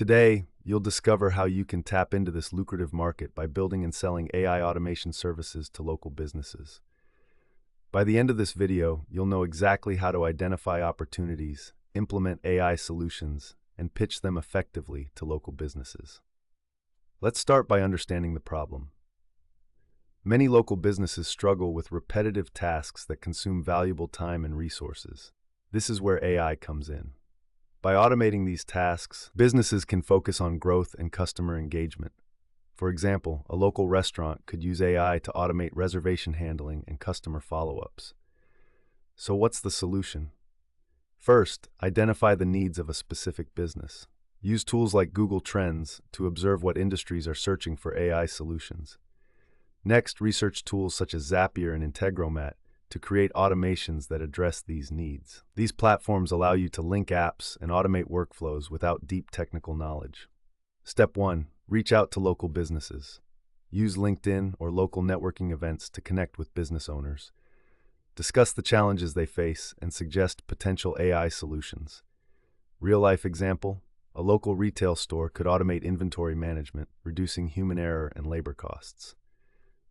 Today, you'll discover how you can tap into this lucrative market by building and selling AI automation services to local businesses. By the end of this video, you'll know exactly how to identify opportunities, implement AI solutions, and pitch them effectively to local businesses. Let's start by understanding the problem. Many local businesses struggle with repetitive tasks that consume valuable time and resources. This is where AI comes in. By automating these tasks, businesses can focus on growth and customer engagement. For example, a local restaurant could use AI to automate reservation handling and customer follow-ups. So what's the solution? First, identify the needs of a specific business. Use tools like Google Trends to observe what industries are searching for AI solutions. Next, research tools such as Zapier and Integromat to create automations that address these needs. These platforms allow you to link apps and automate workflows without deep technical knowledge. Step 1. Reach out to local businesses. Use LinkedIn or local networking events to connect with business owners. Discuss the challenges they face and suggest potential AI solutions. Real-life example: a local retail store could automate inventory management, reducing human error and labor costs.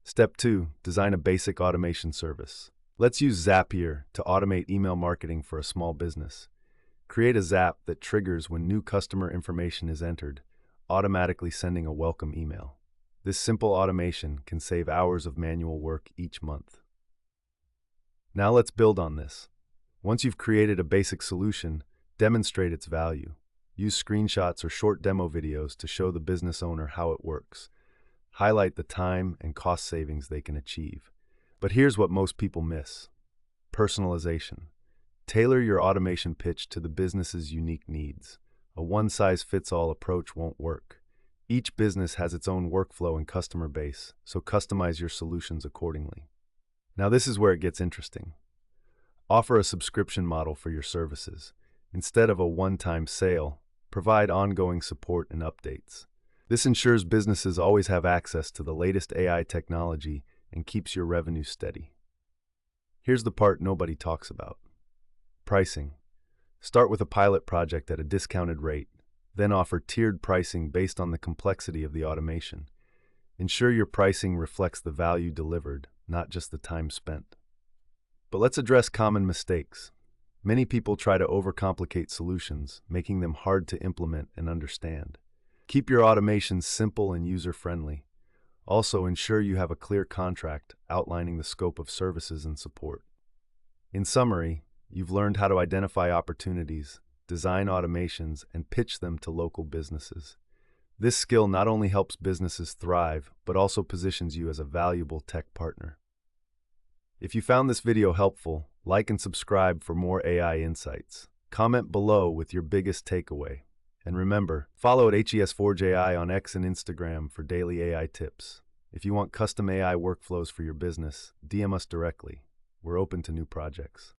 Step 2. Design a basic automation service. Let's use Zapier to automate email marketing for a small business. Create a Zap that triggers when new customer information is entered, automatically sending a welcome email. This simple automation can save hours of manual work each month. Now let's build on this. Once you've created a basic solution, demonstrate its value. Use screenshots or short demo videos to show the business owner how it works. Highlight the time and cost savings they can achieve. But here's what most people miss: personalization. Tailor your automation pitch to the business's unique needs. A one-size-fits-all approach won't work. Each business has its own workflow and customer base, so customize your solutions accordingly. Now this is where it gets interesting. Offer a subscription model for your services. Instead of a one-time sale, provide ongoing support and updates. This ensures businesses always have access to the latest AI technology and keeps your revenue steady. Here's the part nobody talks about: pricing. Start with a pilot project at a discounted rate, then offer tiered pricing based on the complexity of the automation. Ensure your pricing reflects the value delivered, not just the time spent. But let's address common mistakes. Many people try to overcomplicate solutions, making them hard to implement and understand. Keep your automations simple and user-friendly. Also, ensure you have a clear contract outlining the scope of services and support. In summary, you've learned how to identify opportunities, design automations, and pitch them to local businesses. This skill not only helps businesses thrive, but also positions you as a valuable tech partner. If you found this video helpful, like and subscribe for more AI insights. Comment below with your biggest takeaway. And remember, follow at HES4JI on X and Instagram for daily AI tips. If you want custom AI workflows for your business, DM us directly. We're open to new projects.